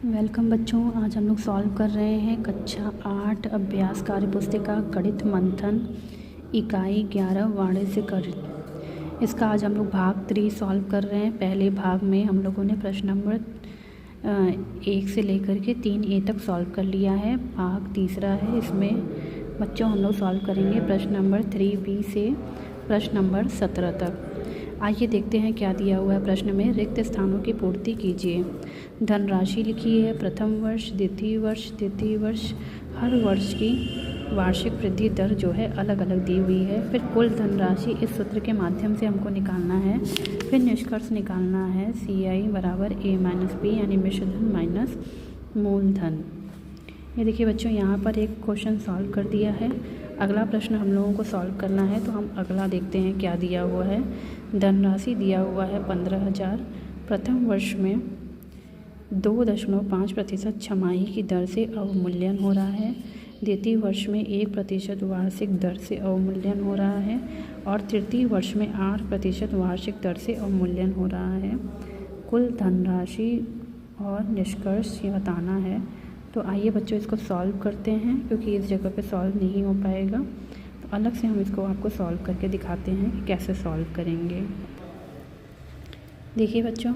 Welcome बच्चों। आज हम लोग सॉल्व कर रहे हैं कक्षा 8 अभ्यास कार्य पुस्तिका गणित मंथन इकाई 11 वाणिज्य गणित। इसका आज हम लोग भाग 3 सॉल्व कर रहे हैं। पहले भाग में हम लोगों ने प्रश्न नंबर 1 से लेकर के 3A तक सॉल्व कर लिया है। भाग तीसरा है, इसमें बच्चों हम लोग सॉल्व करेंगे प्रश्न नंबर 3B से प्रश्न नंबर 17 तक। आइए देखते हैं क्या दिया हुआ है प्रश्न में। रिक्त स्थानों की पूर्ति कीजिए। धनराशि लिखी है। प्रथम वर्ष, द्वितीय वर्ष, तृतीय वर्ष, हर वर्ष की वार्षिक वृद्धि दर जो है अलग अलग दी हुई है। फिर कुल धनराशि इस सूत्र के माध्यम से हमको निकालना है। फिर निष्कर्ष निकालना है CI बराबर A - B यानी मिश्र धन माइनस मूलधन। ये देखिए बच्चों, यहाँ पर एक क्वेश्चन सॉल्व कर दिया है। अगला प्रश्न हम लोगों को सॉल्व करना है, तो हम अगला देखते हैं क्या दिया हुआ है। धनराशि दिया हुआ है 15,000। प्रथम वर्ष में 2.5% छमाही की दर से अवमूल्यन हो रहा है। द्वितीय वर्ष में 1% वार्षिक दर से अवमूल्यन हो रहा है और तृतीय वर्ष में 8% वार्षिक दर से अवमूल्यन हो रहा है। कुल धनराशि और निष्कर्ष ये बताना है। तो आइए बच्चों इसको सॉल्व करते हैं, क्योंकि इस जगह पे सॉल्व नहीं हो पाएगा, तो अलग से हम इसको आपको सॉल्व करके दिखाते हैं कि कैसे सॉल्व करेंगे। देखिए बच्चों,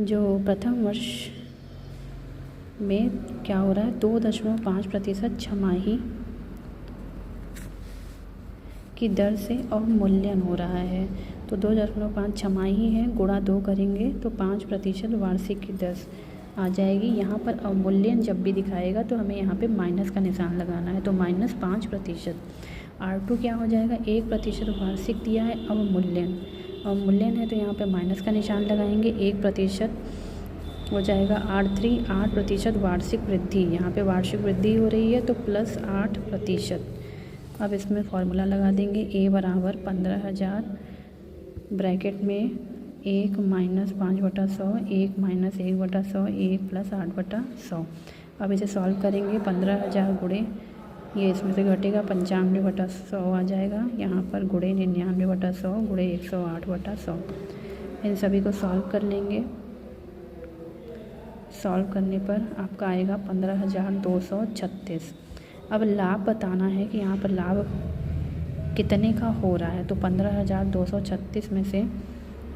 जो प्रथम वर्ष में क्या हो रहा है, 2.5% छमाही की दर से अवमूल्यन हो रहा है। तो 2.5 छमाही है, गुणा 2 करेंगे तो 5% वार्षिक की दर आ जाएगी। यहाँ पर अवमूल्यन जब भी दिखाएगा तो हमें यहाँ पे माइनस का निशान लगाना है, तो -5%। R2 क्या हो जाएगा, 1% वार्षिक दिया है, अवमूल्यन है तो यहाँ पे माइनस का निशान लगाएंगे। 1% हो जाएगा R3, 8% वार्षिक वृद्धि, यहाँ पे वार्षिक वृद्धि हो रही है तो +8%। अब इसमें फॉर्मूला लगा देंगे। A बराबर 15,000 ब्रैकेट में 1 - 5/100, 1 - 1/100, 1 + 8/100। अब इसे सॉल्व करेंगे। 15,000 गुणे ये इसमें से घटेगा 95/100 आ जाएगा। यहाँ पर गुणे 99/100 गुणे 108/100। इन सभी को सॉल्व कर लेंगे। सॉल्व करने पर आपका आएगा 15,236। अब लाभ बताना है कि यहाँ पर लाभ कितने का हो रहा है। तो 15,236 में से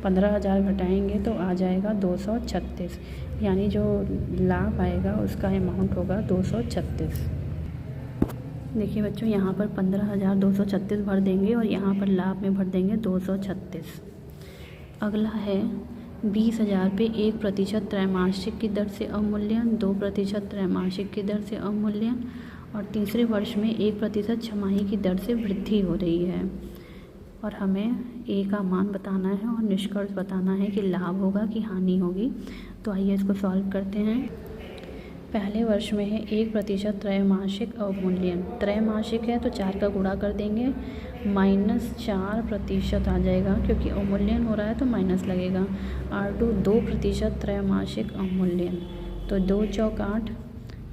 15,000 घटाएंगे तो आ जाएगा 236, यानी जो लाभ आएगा उसका अमाउंट होगा 236। देखिए बच्चों, यहाँ पर 15,236 भर देंगे और यहाँ पर लाभ में भर देंगे 236। अगला है 20,000 पे 1% त्रैमासिक की दर से अवमूल्यन, 2% त्रैमासिक की दर से अवमूल्यन और तीसरे वर्ष में 1% छमाही की दर से वृद्धि हो रही है। और हमें A का मान बताना है और निष्कर्ष बताना है कि लाभ होगा कि हानि होगी। तो आइए इसको सॉल्व करते हैं। पहले वर्ष में है 1% त्रैमासिक अवमूल्यन। त्रैमासिक है तो 4 का गुणा कर देंगे, -4% आ जाएगा, क्योंकि अवमूल्यन हो रहा है तो माइनस लगेगा। R2 2% त्रैमासिक अवमूल्यन, तो 2 × 4 = 8,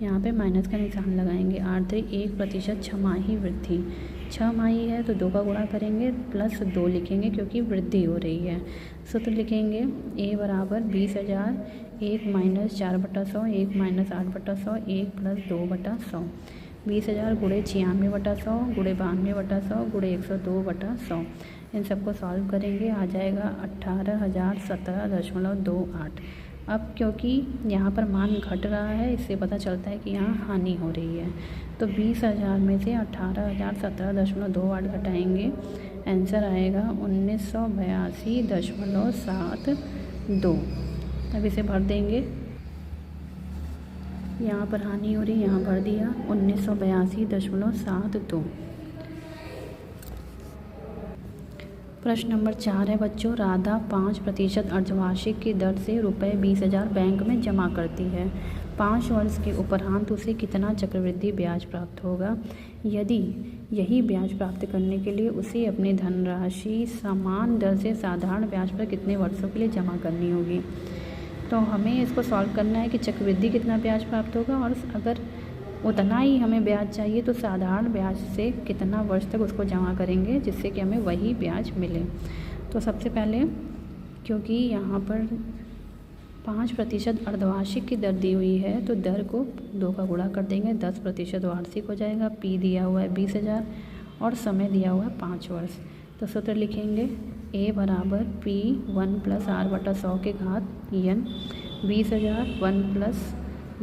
यहाँ पे माइनस का निशान लगाएंगे। R3 1% छमाही वृद्धि, 6 माही है तो 2 का गुणा करेंगे +2 लिखेंगे, क्योंकि वृद्धि हो रही है। सूत्र लिखेंगे A बराबर 20,000, 1 - 4/100, 1 - 8/100, 1 + 2/100। 20,000 गुणे 96/100 गुणे 92/100 गुणे 102/100। इन सबको सॉल्व करेंगे, आ जाएगा 18,017.28। अब क्योंकि यहाँ पर मान घट रहा है, इससे पता चलता है कि यहाँ हानि हो रही है। तो 20,000 में से 18,017.28 घटाएंगे, आंसर आएगा 1982.72। अब इसे भर देंगे। यहाँ पर हानि हो रही, यहाँ भर दिया 1982.72। प्रश्न नंबर 4 है बच्चों। राधा 5% अर्धवार्षिक की दर से रुपये 20,000 बैंक में जमा करती है। 5 वर्ष के उपरांत उसे कितना चक्रवृद्धि ब्याज प्राप्त होगा? यदि यही ब्याज प्राप्त करने के लिए उसे अपनी धनराशि समान दर से साधारण ब्याज पर कितने वर्षों के लिए जमा करनी होगी? तो हमें इसको सॉल्व करना है कि चक्रवृद्धि कितना ब्याज प्राप्त होगा, और अगर उतना ही हमें ब्याज चाहिए तो साधारण ब्याज से कितना वर्ष तक उसको जमा करेंगे जिससे कि हमें वही ब्याज मिले। तो सबसे पहले, क्योंकि यहाँ पर 5% अर्धवार्षिक की दर दी हुई है तो दर को 2 का गुणा कर देंगे, 10% वार्षिक हो जाएगा। पी दिया हुआ है 20,000 और समय दिया हुआ है 5 वर्ष। तो सूत्र लिखेंगे ए बराबर P1 + R/100 के घात n 20,000 1 +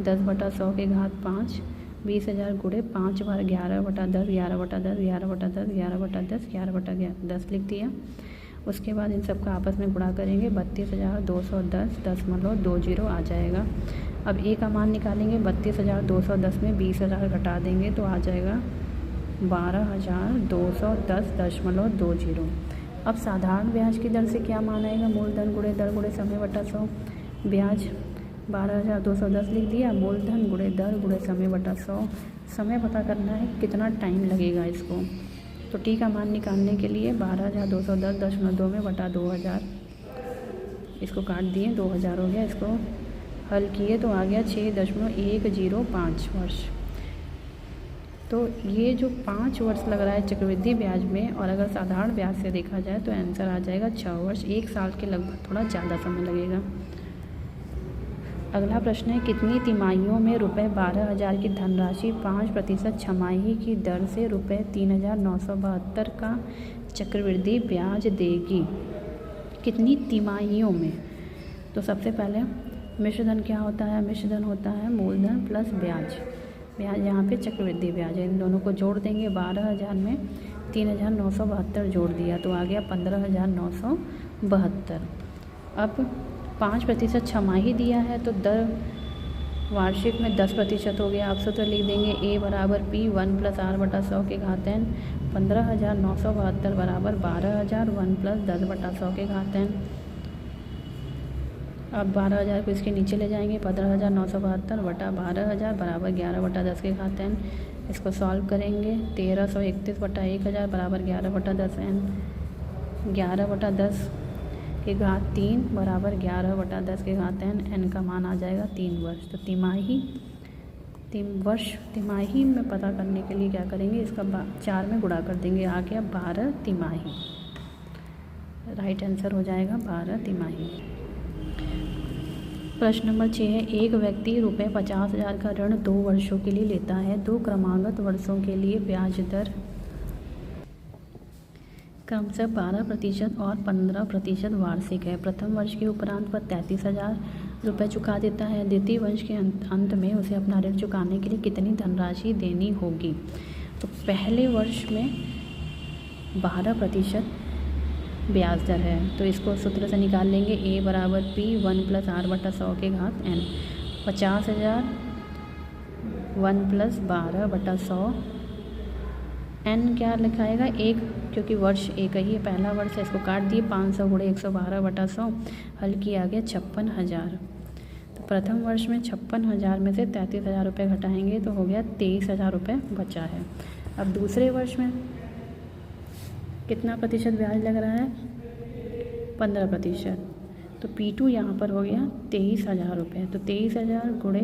10/100 के घात 5 20,000 गुणे 5 बार 11/10 11/10 11/10 11/10 11/10 लिख दिया। उसके बाद इन सब का आपस में गुणा करेंगे 32,210.20 आ जाएगा। अब ए का मान निकालेंगे, 32,210 में 20,000 घटा देंगे तो आ जाएगा 12,210.20। अब साधारण ब्याज की दर से क्या मान आएगा, मूलधन गुणे दर गुणे समय बटा 100। ब्याज 12,210 लिख दिया, मूलधन गुणे दर गुणे समय बटा 100। समय पता करना है कितना टाइम लगेगा इसको, तो टी का मान निकालने के लिए 12,210.2 में बटा 2,000, इसको काट दिए 2,000 हो गया। इसको हल किए तो आ गया 6.105 वर्ष। तो ये जो 5 वर्ष लग रहा है चक्रवृद्धि ब्याज में, और अगर साधारण ब्याज से देखा जाए तो आंसर आ जाएगा 6 वर्ष। 1 साल के लगभग थोड़ा ज़्यादा समय लगेगा। अगला प्रश्न है, कितनी तिमाहियों में ₹12,000 की धनराशि 5% छमाही की दर से ₹3,972 का चक्रवृद्धि ब्याज देगी? कितनी तिमाहियों में? तो सबसे पहले मिश्रधन क्या होता है, मिश्रधन होता है मूलधन प्लस ब्याज। ब्याज यहाँ पे चक्रवृद्धि ब्याज है, इन दोनों को जोड़ देंगे। 12,000 में 3,972 जोड़ दिया तो आ गया 15,972। अब 5% छमाही दिया है तो दर वार्षिक में 10% हो गया। अब सूत्र लिख देंगे ए बराबर P1 + R/100 के घात n 15,972 बराबर 12,000 1 + 10/100 के घात n। अब 12,000 को इसके नीचे ले जाएंगे, 15,972 बटा 12,000 बराबर 11/10 के घात n। इसको सॉल्व करेंगे, 1,331 बटा 1,000 बराबर 11/10 n। 11/10 के घात 3 बराबर 11/10 के घात n। n का मान आ जाएगा 3 वर्ष। तो तिमाही में पता करने के लिए क्या करेंगे, इसका 4 में गुणा कर देंगे, आ गया 12 तिमाही। राइट आंसर हो जाएगा 12 तिमाही। प्रश्न नंबर 6 है, एक व्यक्ति ₹50,000 का ऋण 2 वर्षों के लिए लेता है। 2 क्रमागत वर्षों के लिए ब्याज दर क्रमशः 12% और 15% वार्षिक है। प्रथम वर्ष के उपरांत वह ₹33,000 चुका देता है। द्वितीय वर्ष के अंत में उसे अपना ऋण चुकाने के लिए कितनी धनराशि देनी होगी? तो पहले वर्ष में 12% ब्याज दर है, तो इसको सूत्र से निकाल लेंगे। ए बराबर P1 + R/100 के घात n। 50,000 1 + 12/100 n क्या लिखाएगा, 1, क्योंकि वर्ष एक ही है, पहला वर्ष है। इसको काट दिए, 500 गुणे 112/100, हल किया गया 56,000। तो प्रथम वर्ष में 56,000 में से 33,000 रुपये घटाएंगे तो हो गया 23,000 रुपये बचा है। अब दूसरे वर्ष में कितना प्रतिशत ब्याज लग रहा है, 15%। तो P2 यहाँ पर हो गया 23,000 रुपये। तो 23,000 गुणे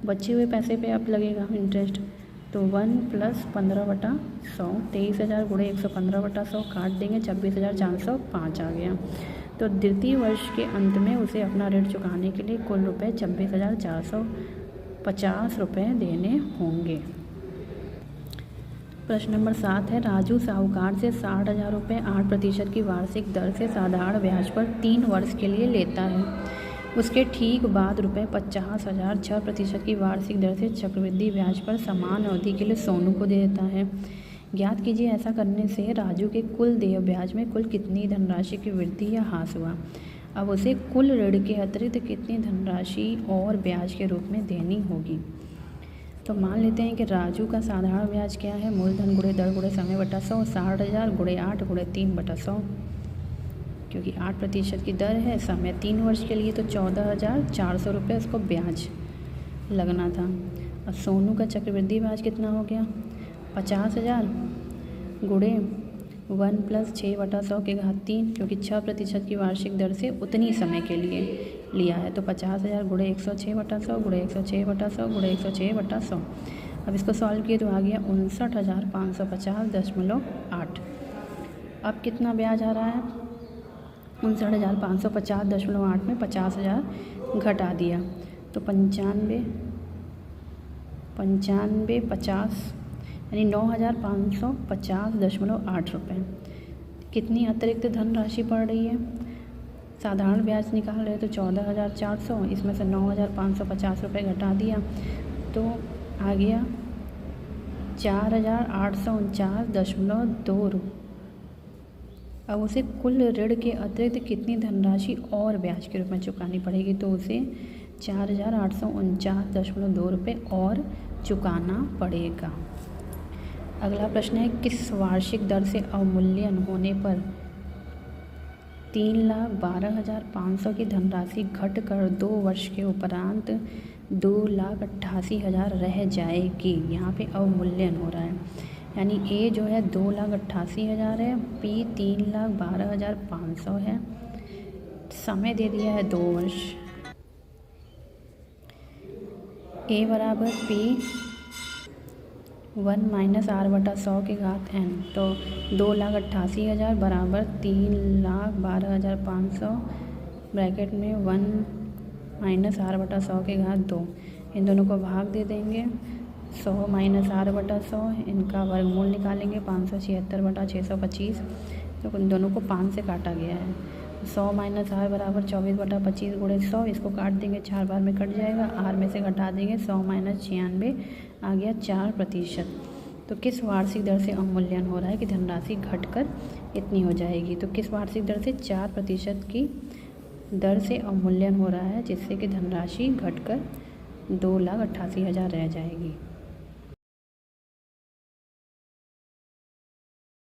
बचे हुए पैसे पे अब लगेगा इंटरेस्ट, तो 1 + 15/100। 23,000 गुणे 115/100 काट देंगे, 26,405 आ गया। तो द्वितीय वर्ष के अंत में उसे अपना ऋण चुकाने के लिए कुल रुपये 26,450 रुपये देने होंगे। प्रश्न नंबर 7 है, राजू साहूकार से 60,000 रुपये 8% की वार्षिक दर से साधारण ब्याज पर 3 वर्ष के लिए लेता है। उसके ठीक बाद ₹50,000 6% की वार्षिक दर से चक्रवृद्धि ब्याज पर समान अवधि के लिए सोनू को दे देता है। ज्ञात कीजिए ऐसा करने से राजू के कुल देय ब्याज में कुल कितनी धनराशि की वृद्धि या ह्रास हुआ। अब उसे कुल ऋण के अतिरिक्त कितनी धनराशि और ब्याज के रूप में देनी होगी। तो मान लेते हैं कि राजू का साधारण ब्याज क्या है, मूलधन गुणे दर गुणे समय बटा 100, 60,000 गुणे 8 गुणे 3/100, क्योंकि 8% की दर है, समय 3 वर्ष के लिए, तो 14,400 रुपये उसको ब्याज लगना था। और सोनू का चक्रवृद्धि ब्याज कितना हो गया, 50,000 गुणे 1 + 6/100 के घात 3, क्योंकि 6% की वार्षिक दर से उतनी समय के लिए लिया है। तो 50,000 गुणे 106/100 गुणे 106/100 गुणे 106/100। अब इसको सॉल्व किए तो आ गया 59,550.8। अब कितना ब्याज आ रहा है, 59,550.8 में 50,000 घटा दिया तो 95 50 यानी 9,550.8 रुपये। कितनी अतिरिक्त धनराशि पड़ रही है? साधारण ब्याज निकाल रहे तो 14,400, इसमें से 9,550 रुपये घटा दिया तो आ गया 4,849.2 रुपये। अब उसे कुल ऋण के अतिरिक्त कितनी धनराशि और ब्याज के रूप में चुकानी पड़ेगी? तो उसे 4,849.2 रुपये और चुकाना पड़ेगा। अगला प्रश्न है, किस वार्षिक दर से अवमूल्यन होने पर 3,12,500 की धनराशि घटकर 2 वर्ष के उपरांत 2,88,000 रह जाएगी? यहाँ पे अवमूल्यन हो रहा है, यानी ए जो है 2,88,000 है, बी 3,12,500 है, समय दे दिया है 2 वर्ष। ए बराबर पी 1 - r/100 की घात n, तो 2,88,000 बराबर 3,12,500 ब्रैकेट में 1 - r/100 की घात 2। इन दोनों को भाग दे देंगे, 100 - r/100, इनका वर्गमूल निकालेंगे 576/625, तो इन दोनों को 5 से काटा गया है। 100 - r बराबर 24/25 × 100, इसको काट देंगे, 4 बार में कट जाएगा, r में से घटा देंगे, 100 - 96 आ गया 4%। तो किस वार्षिक दर से अवमूल्यन हो रहा है कि धनराशि घटकर इतनी हो जाएगी? तो किस वार्षिक दर से? 4% की दर से अवमूल्यन हो रहा है, जिससे कि धनराशि घटकर 2,88,000 रह जाएगी।